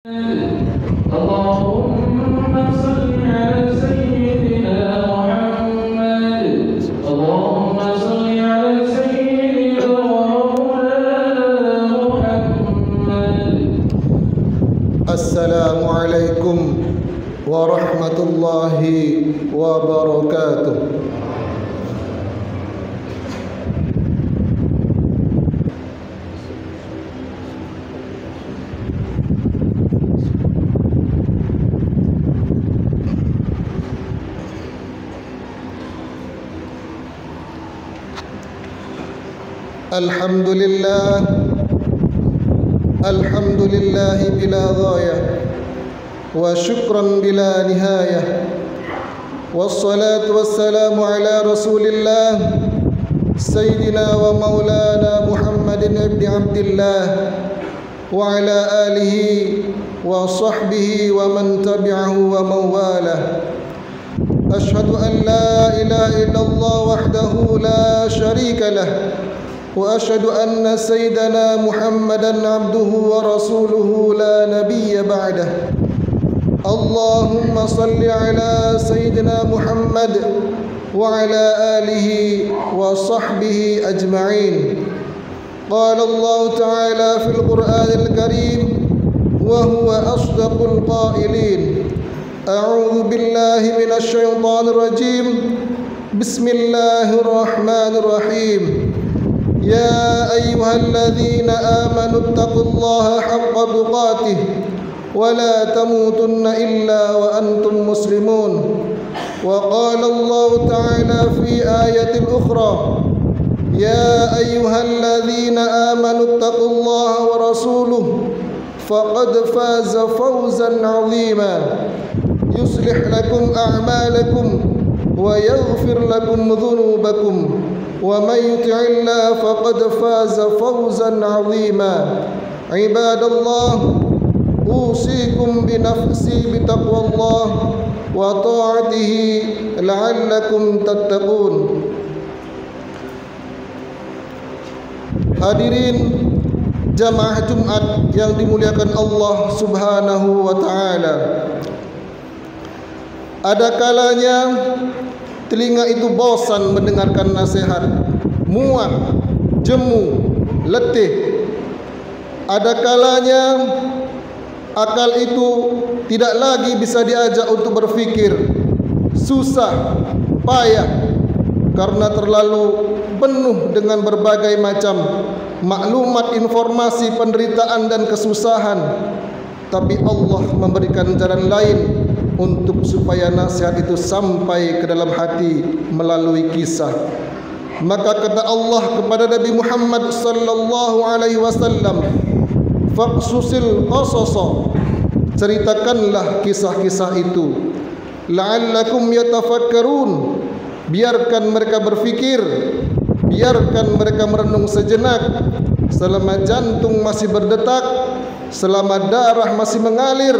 اللهم صل على سيدنا محمد. اللهم صل على سيدنا ومولانا محمد. السلام عليكم ورحمة الله وبركاته. الحمد لله بلا غاية وشكرا بلا نهاية والصلاة والسلام على رسول الله سيدنا ومولانا محمد بن عبد الله وعلى آله وصحبه ومن تبعه ومن والاه. أشهد أن لا إله إلا الله وحده لا شريك له وأشهد أن سيدنا محمدًا عبده ورسوله لا نبي بعده. اللهم صل على سيدنا محمد وعلى آله وصحبه أجمعين. قال الله تعالى في القرآن الكريم وهو أصدق القائلين: أعوذ بالله من الشيطان الرجيم. بسم الله الرحمن الرحيم. يا أيها الذين آمنوا اتقوا الله حق تقاته ولا تموتن إلا وأنتم مسلمون. وقال الله تعالى في آية أخرى: يا أيها الذين آمنوا اتقوا الله ورسوله فقد فاز فوزا عظيما. يصلح لكم أعمالكم ويغفر لكم ذنوبكم ومن يطع الله فقد فاز فوزا عظيما. عباد الله، أوصيكم بنفسي بتقوى الله وطاعته لعلكم تتقون. Hadirin jamaah Jumat yang dimuliakan Allah Subhanahu wa taala. Ada kalanya telinga itu bosan mendengarkan nasihat, muak, jemu, letih. Ada kalanya akal itu tidak lagi bisa diajak untuk berfikir, susah, payah karena terlalu penuh dengan berbagai macam maklumat, informasi, penderitaan dan kesusahan. Tapi Allah memberikan jalan lain untuk supaya nasihat itu sampai ke dalam hati melalui kisah. Maka kata Allah kepada Nabi Muhammad sallallahu alaihi wasallam, faqsusil qasasa, ceritakanlah kisah-kisah itu, la'allakum yatafakkarun, biarkan mereka berfikir, biarkan mereka merenung sejenak. Selama jantung masih berdetak, selama darah masih mengalir,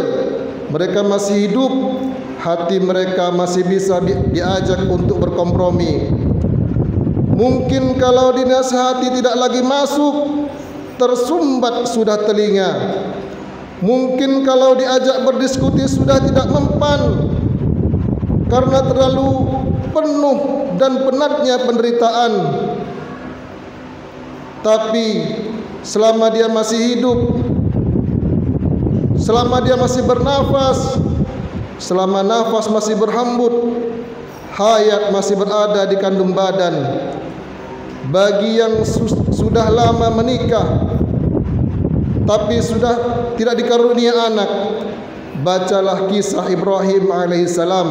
mereka masih hidup, hati mereka masih bisa diajak untuk berkompromi. Mungkin kalau dinasihati tidak lagi masuk, tersumbat sudah telinga. Mungkin kalau diajak berdiskusi sudah tidak mempan karena terlalu penuh dan penatnya penderitaan. Tapi selama dia masih hidup, selama dia masih bernafas, selama nafas masih berhembus, hayat masih berada di kandung badan. Bagi yang sudah lama menikah tapi sudah tidak dikarunia anak, bacalah kisah Ibrahim alaihissalam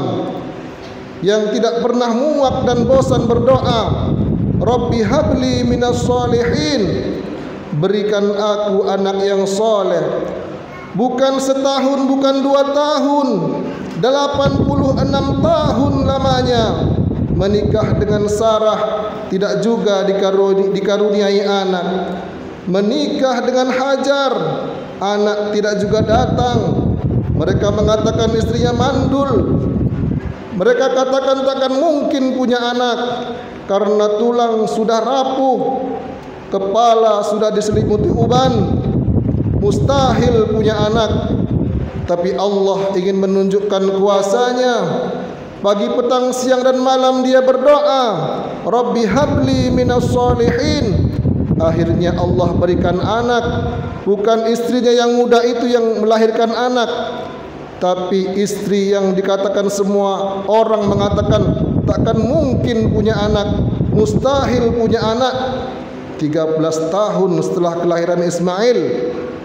yang tidak pernah muak dan bosan berdoa, Rabbi habli minas salihin, berikan aku anak yang soleh. Bukan setahun, bukan 2 tahun, 86 tahun lamanya menikah dengan Sarah, tidak juga dikaruniai anak. Menikah dengan Hajar, anak tidak juga datang. Mereka mengatakan istrinya mandul. Mereka katakan takkan mungkin punya anak karena tulang sudah rapuh, kepala sudah diselimuti uban. Mustahil punya anak. tapi Allah ingin menunjukkan kuasanya. Pagi, petang, siang dan malam dia berdoa, Rabbi habli minas solihin. Akhirnya Allah berikan anak. Bukan istrinya yang muda itu yang melahirkan anak, tapi istri yang dikatakan semua orang mengatakan takkan mungkin punya anak, mustahil punya anak. 13 tahun setelah kelahiran Ismail,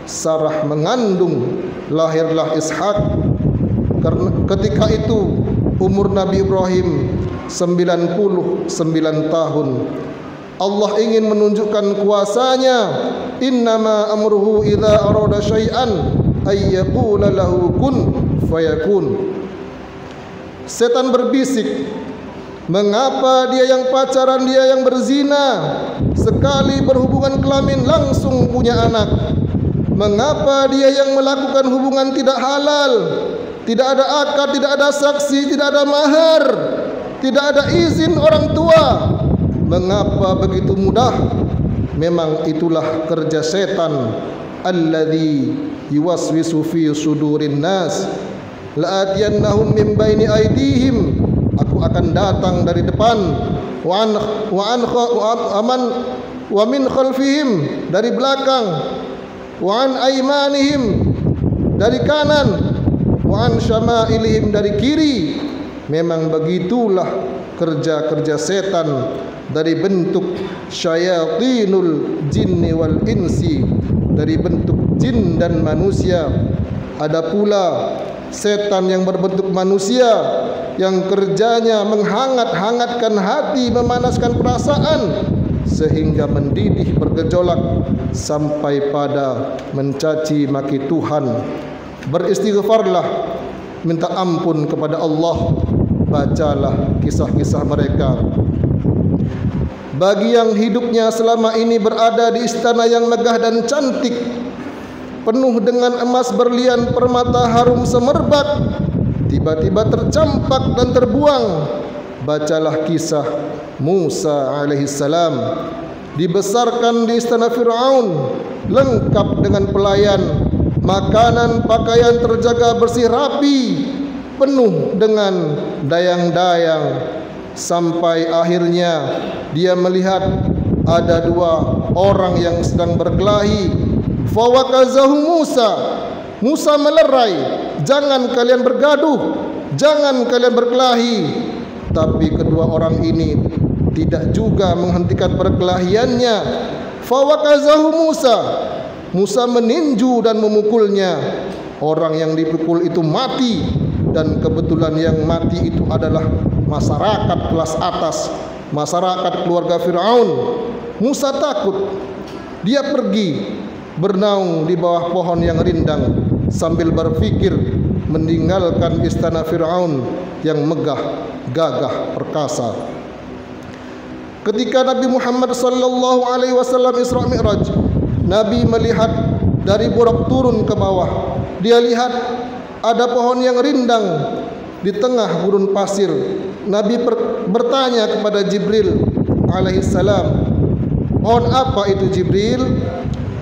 Sarah mengandung, lahirlah Ishak. Karena ketika itu umur Nabi Ibrahim 99 tahun. Allah ingin menunjukkan kuasanya. Innama amruhu idza arada syai'an ay yaqula lahu kun fayakun. Setan berbisik, mengapa dia yang pacaran, dia yang berzina, sekali berhubungan kelamin langsung punya anak? Mengapa dia yang melakukan hubungan tidak halal, tidak ada akad, tidak ada saksi, tidak ada mahar, tidak ada izin orang tua? Mengapa begitu mudah? Memang itulah kerja setan. Alladzi yuwaswisu fi sudurin nas la'atiyannahum min baini aydihim. Aku akan datang dari depan, wa min khalfihim, dari belakang, wa an aymanihim, dari kanan, wa an syama'ilihim, dari kiri. Memang begitulah kerja-kerja setan, dari bentuk syayatinul jinni wal insi, dari bentuk jin dan manusia. Ada pula setan yang berbentuk manusia, yang kerjanya menghangat-hangatkan hati, memanaskan perasaan, sehingga mendidih bergejolak sampai pada mencaci maki Tuhan. Beristighfarlah, minta ampun kepada Allah, bacalah kisah-kisah mereka. Bagi yang hidupnya selama ini berada di istana yang megah dan cantik, penuh dengan emas, berlian, permata, harum semerbak, tiba-tiba tercampak dan terbuang, bacalah kisah Musa alaihissalam. Dibesarkan di istana Fir'aun, lengkap dengan pelayan, makanan, pakaian terjaga bersih rapi, penuh dengan dayang-dayang. Sampai akhirnya dia melihat ada dua orang yang sedang berkelahi. Fawakazahu Musa. Musa melerai, jangan kalian bergaduh, jangan kalian berkelahi. Tapi kedua orang ini tidak juga menghentikan perkelahiannya. Fawakazahu Musa. Musa meninju dan memukulnya. Orang yang dipukul itu mati, dan kebetulan yang mati itu adalah masyarakat kelas atas, masyarakat keluarga Fir'aun. Musa takut. Dia pergi bernaung di bawah pohon yang rindang sambil berfikir meninggalkan istana Fir'aun yang megah, gagah, perkasa. Ketika Nabi Muhammad sallallahu alaihi wasallam Isra Mi'raj, Nabi melihat dari buraq turun ke bawah. Dia lihat ada pohon yang rindang di tengah gurun pasir. Nabi bertanya kepada Jibril alaihissalam, pohon apa itu Jibril?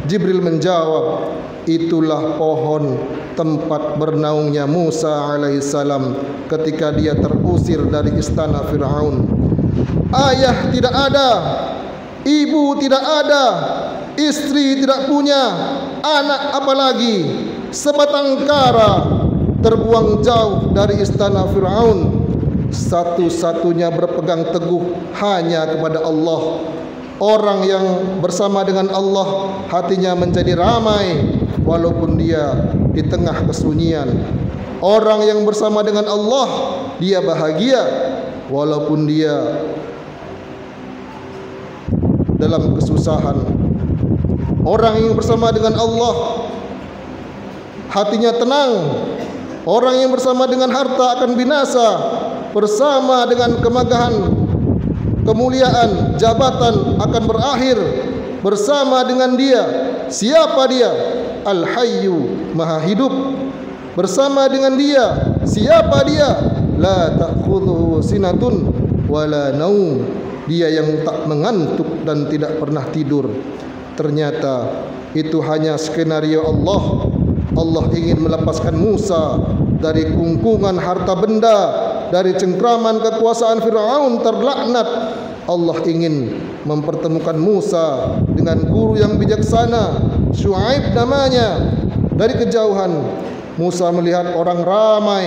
Jibril menjawab, itulah pohon tempat bernaungnya Musa alaihissalam ketika dia terusir dari istana Fir'aun. Ayah tidak ada, ibu tidak ada, istri tidak punya, anak apalagi, sebatang kara terbuang jauh dari istana Fir'aun. Satu-satunya berpegang teguh hanya kepada Allah. Orang yang bersama dengan Allah hatinya menjadi ramai walaupun dia di tengah kesunyian. Orang yang bersama dengan Allah dia bahagia walaupun dia dalam kesusahan. Orang yang bersama dengan Allah hatinya tenang. Orang yang bersama dengan harta akan binasa. Bersama dengan kemegahan, kemuliaan, jabatan akan berakhir. Bersama dengan dia, siapa dia? Al-Hayyu, Maha Hidup. Bersama dengan dia, siapa dia? La ta'khudhuhu sinatun wala naum. Dia yang tak mengantuk dan tidak pernah tidur. Ternyata itu hanya skenario Allah. Allah ingin melepaskan Musa dari kungkungan harta benda, dari cengkraman kekuasaan Firaun terlaknat. Allah ingin mempertemukan Musa dengan guru yang bijaksana, Syuaib namanya. Dari kejauhan Musa melihat orang ramai.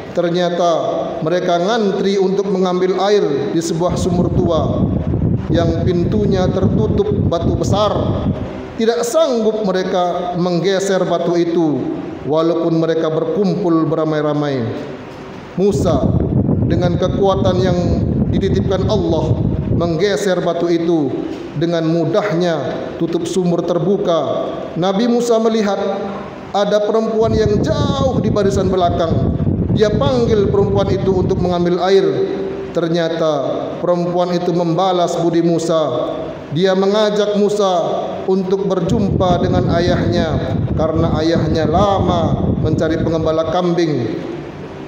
Ternyata mereka ngantri untuk mengambil air di sebuah sumur tua yang pintunya tertutup batu besar. Tidak sanggup mereka menggeser batu itu walaupun mereka berkumpul beramai-ramai. Musa dengan kekuatan yang dititipkan Allah menggeser batu itu. Dengan mudahnya tutup sumur terbuka. Nabi Musa melihat ada perempuan yang jauh di barisan belakang. Dia panggil perempuan itu untuk mengambil air. Ternyata perempuan itu membalas budi Musa. Dia mengajak Musa untuk berjumpa dengan ayahnya karena ayahnya lama mencari pengembala kambing.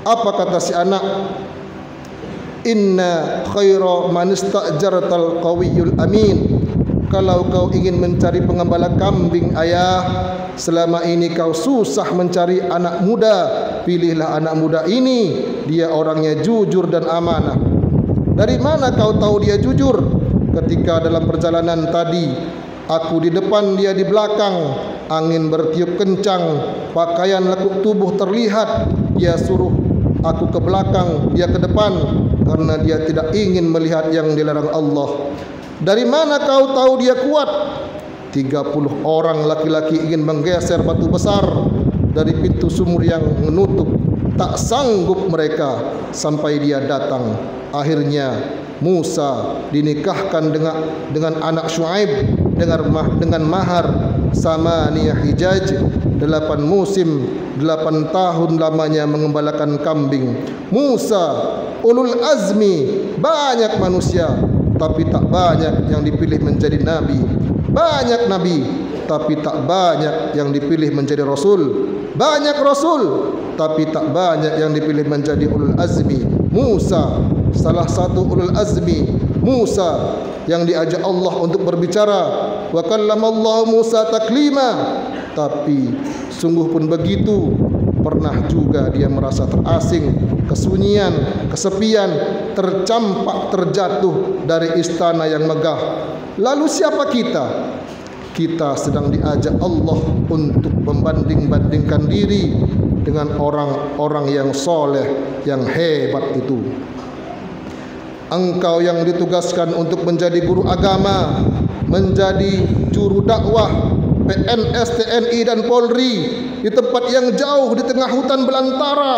Apa kata si anak? Inna khaira man istajartal qawiyul amin. Kalau kau ingin mencari pengembala kambing ayah, selama ini kau susah mencari anak muda, pilihlah anak muda ini. Dia orangnya jujur dan amanah. Dari mana kau tahu dia jujur? Ketika dalam perjalanan tadi, aku di depan, dia di belakang. Angin bertiup kencang, pakaian lekuk tubuh terlihat. Dia suruh aku ke belakang, dia ke depan, karena dia tidak ingin melihat yang dilarang Allah. Dari mana kau tahu dia kuat? 30 orang laki-laki ingin menggeser batu besar dari pintu sumur yang menutup. Tak sanggup mereka sampai dia datang. Akhirnya Musa dinikahkan dengan anak Syuaib dengan mahar samaniyah hijaj, 8 musim, 8 tahun lamanya mengembalakan kambing. Musa ulul azmi, banyak manusia tapi tak banyak yang dipilih menjadi nabi. Banyak nabi tapi tak banyak yang dipilih menjadi rasul. Banyak rasul tapi tak banyak yang dipilih menjadi ulul azmi. Musa salah satu ulul azmi. Musa yang diajak Allah untuk berbicara. Wa kallamallahu Musa taklima. Tapi sungguh pun begitu, pernah juga dia merasa terasing, kesunyian, kesepian, tercampak, terjatuh dari istana yang megah. Lalu siapa kita? Kita sedang diajak Allah untuk membanding-bandingkan diri dengan orang-orang yang soleh, yang hebat itu. Engkau yang ditugaskan untuk menjadi guru agama, menjadi juru dakwah, PNS, TNI dan Polri, di tempat yang jauh di tengah hutan belantara,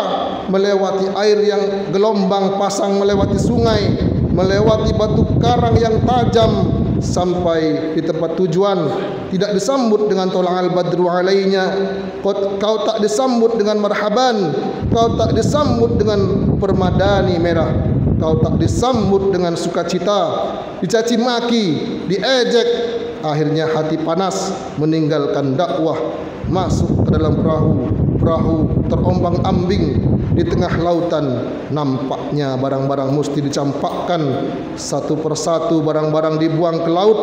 melewati air yang gelombang pasang, melewati sungai, melewati batu karang yang tajam, sampai di tempat tujuan tidak disambut dengan tola'al badru alainya. Kau tak disambut dengan marhaban, kau tak disambut dengan permadani merah, kau tak disambut dengan sukacita, dicaci maki, diejek. Akhirnya hati panas meninggalkan dakwah, masuk ke dalam perahu terombang-ambing di tengah lautan. Nampaknya barang-barang mesti dicampakkan satu persatu, barang-barang dibuang ke laut,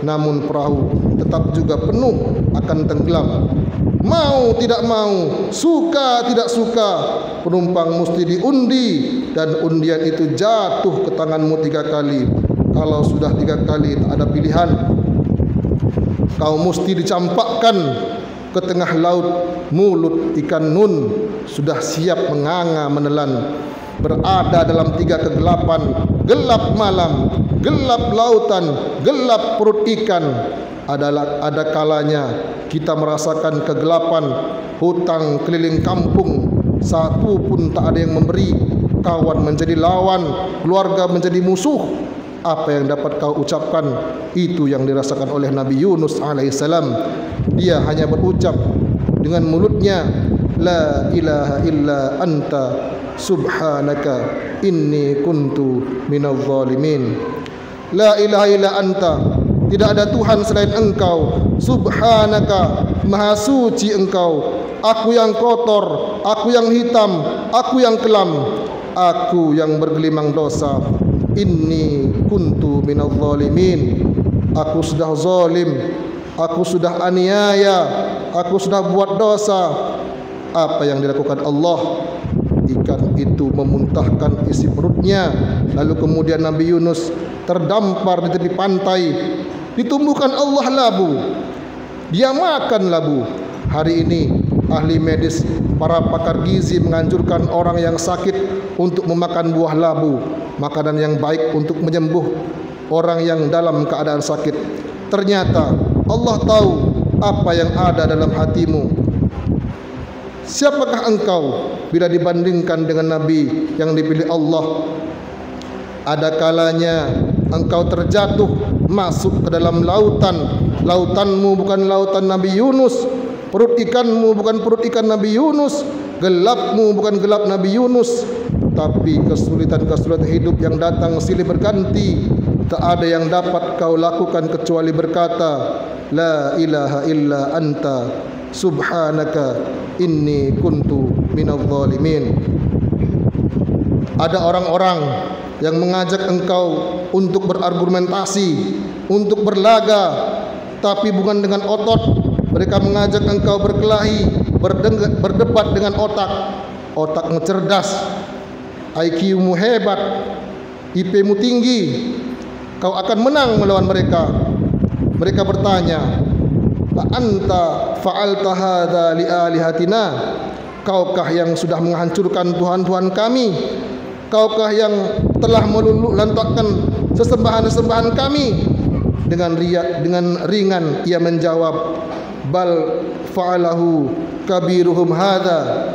namun perahu tetap juga penuh akan tenggelam. Mau tidak mau, suka tidak suka, penumpang mesti diundi, dan undian itu jatuh ke tanganmu 3 kali. Kalau sudah 3 kali tak ada pilihan, kau mesti dicampakkan ke tengah laut. Mulut ikan nun sudah siap menganga menelan, berada dalam 3 kegelapan, gelap malam, gelap lautan, gelap perut ikan. Ada kalanya kita merasakan kegelapan, hutang keliling kampung, satu pun tak ada yang memberi, kawan menjadi lawan, keluarga menjadi musuh. Apa yang dapat kau ucapkan? Itu yang dirasakan oleh Nabi Yunus alaihissalam. Dia hanya berucap dengan mulutnya, la ilaha illa anta subhanaka inni kuntu minadh zalimin. La ilaha illa anta, tidak ada Tuhan selain engkau, subhanaka, maha suci engkau. Aku yang kotor, aku yang hitam, aku yang kelam, aku yang bergelimang dosa. Inni kuntu minadh zalimin. Aku sudah zalim, aku sudah aniaya, aku sudah buat dosa, apa yang dilakukan Allah. Ikan itu memuntahkan isi perutnya. Lalu kemudian Nabi Yunus terdampar di tepi pantai. Ditumbuhkan Allah labu. Dia makan labu. Hari ini ahli medis, para pakar gizi menganjurkan orang yang sakit untuk memakan buah labu, makanan yang baik untuk menyembuh orang yang dalam keadaan sakit. Ternyata Allah tahu apa yang ada dalam hatimu. Siapakah engkau bila dibandingkan dengan Nabi yang dipilih Allah? Ada kalanya engkau terjatuh masuk ke dalam lautan. Lautanmu bukan lautan Nabi Yunus, perut ikanmu bukan perut ikan Nabi Yunus, gelapmu bukan gelap Nabi Yunus. Tapi kesulitan-kesulitan hidup yang datang silih berganti, tak ada yang dapat kau lakukan kecuali berkata, La ilaha illa anta subhanaka inni kuntu minadh dhalimin. Ada orang-orang yang mengajak engkau untuk berargumentasi, untuk berlaga, tapi bukan dengan otot. Mereka mengajak engkau berkelahi, berdebat dengan otak. Otakmu cerdas, IQ-mu hebat, IP-mu tinggi, kau akan menang melawan mereka. Mereka bertanya, La anta fa'alta hadza li alihatina? Kaukah yang sudah menghancurkan Tuhan-Tuhan kami? Kaukah yang telah meluluh-lantakkan sesembahan-sesembahan kami? Dengan ringan ia menjawab, Bal fa'alahu kabiruhum hadza.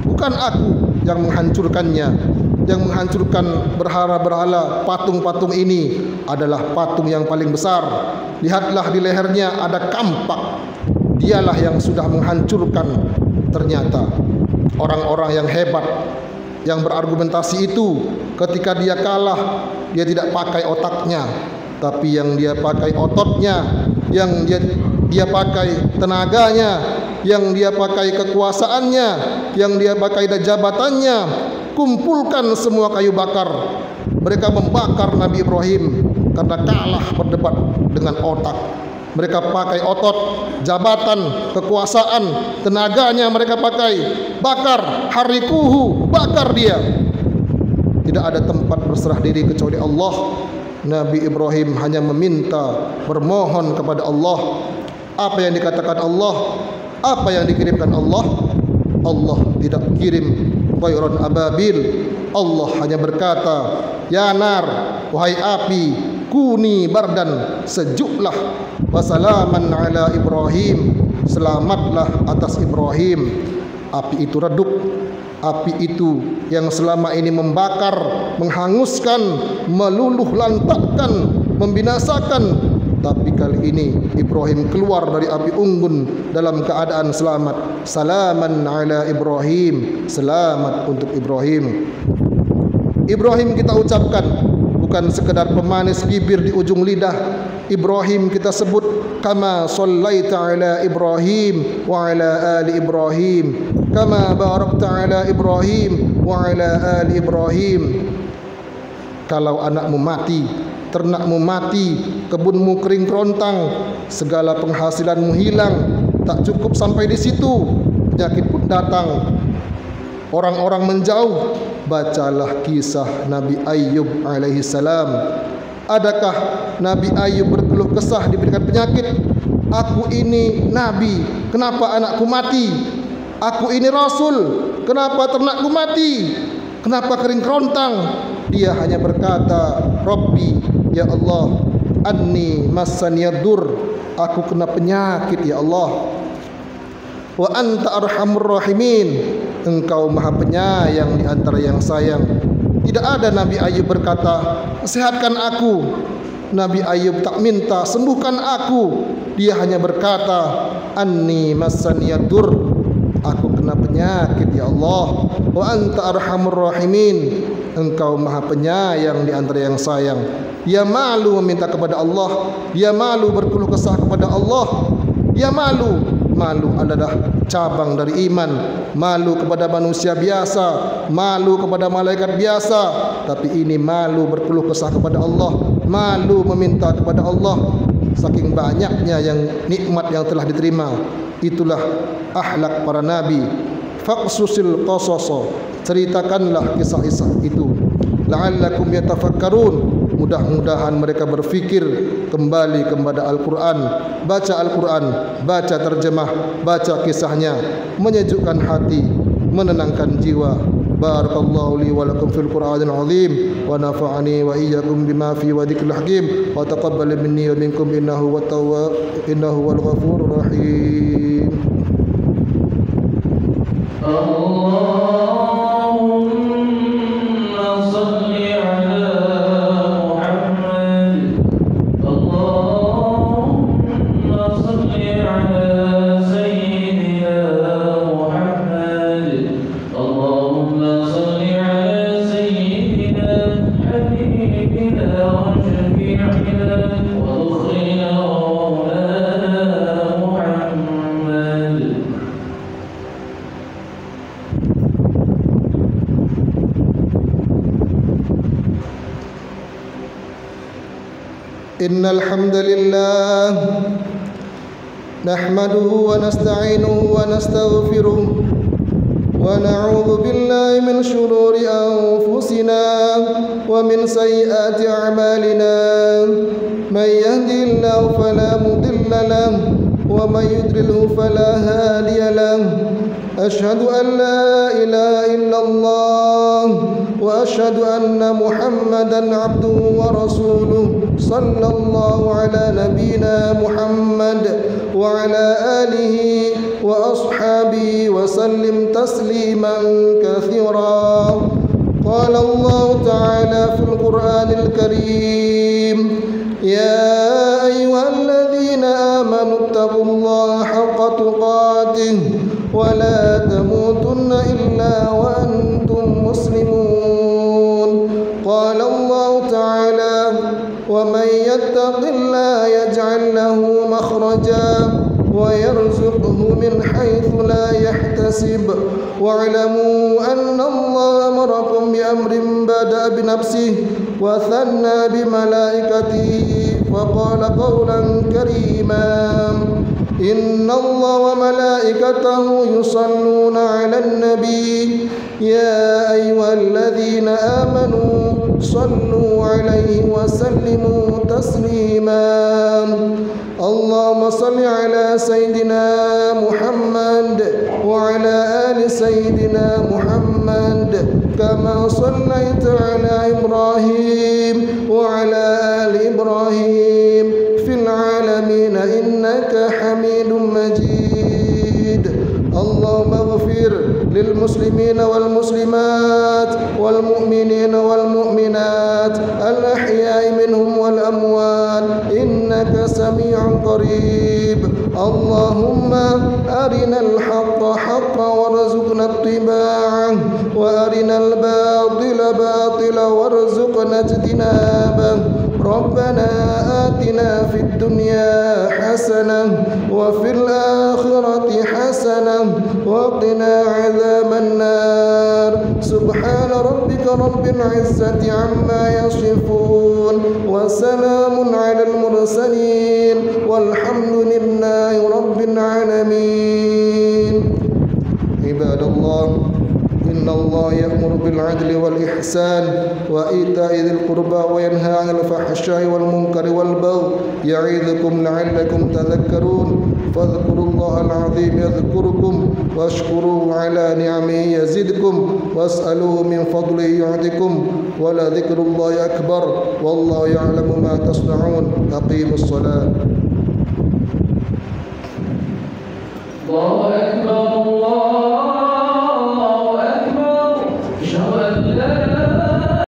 Bukan aku yang menghancurkannya. Yang menghancurkan berhala-berhala, patung-patung ini adalah patung yang paling besar. Lihatlah di lehernya ada kampak. Dialah yang sudah menghancurkan. Ternyata orang-orang yang hebat, yang berargumentasi itu, ketika dia kalah, dia tidak pakai otaknya, tapi yang dia pakai ototnya, yang dia pakai tenaganya, yang dia pakai kekuasaannya, yang dia pakai jabatannya. Kumpulkan semua kayu bakar. Mereka membakar Nabi Ibrahim karena kalah berdebat dengan otak. Mereka pakai otot, jabatan, kekuasaan, tenaganya mereka pakai. Bakar, harikuhu, bakar dia. Tidak ada tempat berserah diri kecuali Allah. Nabi Ibrahim hanya meminta, bermohon kepada Allah. Apa yang dikatakan Allah, apa yang dikirimkan Allah, Allah tidak kirim Tayran ababil. Allah hanya berkata, Ya nar, wahai api, kuni bardan, sejuklah. Wasalaman ala Ibrahim, selamatlah atas Ibrahim. Api itu redup. Api itu yang selama ini membakar, menghanguskan, meluluh lantakkan, membinasakan. Tapi kali ini Ibrahim keluar dari api unggun dalam keadaan selamat. Salaman ala Ibrahim, selamat untuk Ibrahim. Ibrahim kita ucapkan bukan sekedar pemanis bibir di ujung lidah. Ibrahim kita sebut kama sallaita ala Ibrahim wa ala ali Ibrahim, kama barakta ala Ibrahim wa ala ali Ibrahim. Kalau anakmu mati, ternakmu mati, kebunmu kering kerontang, segala penghasilanmu hilang, tak cukup sampai di situ, penyakit pun datang, orang-orang menjauh. Bacalah kisah Nabi Ayyub alaihi salam. Adakah Nabi Ayyub berkeluh kesah diberikan penyakit? Aku ini nabi, kenapa anakku mati? Aku ini rasul, kenapa ternakku mati? Kenapa kering kerontang? Dia hanya berkata, Rabbi, ya Allah, anni massaniyadur, aku kena penyakit ya Allah. Wa anta arhamur rahimin, engkau maha penyayang di antara yang sayang. Tidak ada Nabi Ayub berkata, sehatkan aku. Nabi Ayub tak minta, sembuhkan aku. Dia hanya berkata, anni massaniyadur, aku kena penyakit ya Allah. Wa anta arhamur rahimin, engkau maha penyayang di antara yang sayang. Dia malu meminta kepada Allah, dia malu berkeluh kesah kepada Allah, dia malu. Malu adalah cabang dari iman. Malu kepada manusia biasa, malu kepada malaikat biasa, tapi ini malu berkeluh kesah kepada Allah, malu meminta kepada Allah. saking banyaknya yang nikmat yang telah diterima. Itulah akhlak para nabi. Faqsusil qasas, ceritakanlah kisah-kisah itu. La'allakum yatafakkarun, mudah-mudahan mereka berfikir kembali kepada Al-Quran. Baca Al-Quran, baca terjemah, baca kisahnya, menyejukkan hati, menenangkan jiwa. Barakallahu li wa lakum fil Qur'anil azim wa nafa'ani wa iyyakum bima fi wa dzikril hakim wa taqabbal minni wa minkum innahu wal ghafurur rahim. Allahumma salli ala Muhammad. Allahumma salli ala sayyidina Muhammad. Allahumma salli ala sayyidina habibina wa shafi'ina wa ukhrina wa maulana Muhammad. Innal hamdalillah nahmaduhu wa nasta'inuhu wa nastaghfiruh wa na'udzu billahi min shururi anfusina wa min sayyiati a'malina. May yahdihillahu fala mudilla lahu wa may yudlilhu fala hadiya lahu. Ashhadu an la ilaha illallah wa ashhadu anna Muhammadan abduhu wa rasuluh. Sallallahu ala nabiyyina Muhammad wa ala alihi wa ashabihi wa sallim tasliman katsira. Qala Allah ta'ala fil Qur'anil Karim, ya ayyuhalladzina amanu taqullaha haqqa tuqatih wa la tamutunna illa wa antum muslimun. Qala Allah ta'ala, wa man yattaqillaha yaj'al lahu makhraja wa yarzuqhu min haythu la yahtasib. Wa'lamu anna Allah amarakum bi amrin bada'a bi nafsihi wa thanna bi malaikatihi wa qala qawlan karima. Inna Allah wa malaikatahu yusalluna 'alan nabi ya ayyuhalladzina amanu sallu 'alaihi wa sallimu taslima. Allahumma salli ala Sayyidina Muhammad wa ala ali Sayyidina Muhammad kama sallaita ala Ibrahim wa ala ali Ibrahim fil alamin innaka Hamidum Majid. Allahumma ighfir lil muslimina wal muslimat wal mu'minina wal mu'minat al ahya'i minhum wal amwat innaka sami'un qarib. Allahumma arinal haqqa haqqan warzuqna ittiba'ah wa arinal batila batilan warzuqna ijtinabah. Rabbana atina fid dunya hasanah wa fil akhirati hasanah wa qina adzaban nar. Subhana rabbika rabbil izzati amma yasifun wa salamun alal mursalin walhamdulillahi rabbil alamin. Ibadallah, inna Allah ya'muru bil 'adli wal ihsan wa ita'i dzil qurba wa yanha 'anil fahsya'i wal munkari wal baghi ya'idzukum la'allakum tadhakkarun. Fadhkurullaha al-'azim yadhkurukum washkuruhu 'ala ni'amihi yazidkum was'aluhu min fadlihi yu'tikum wa la dzikrullahi akbar wallahu ya'lamu ma tasna'un. Aqimus shalah. Allahu akbar.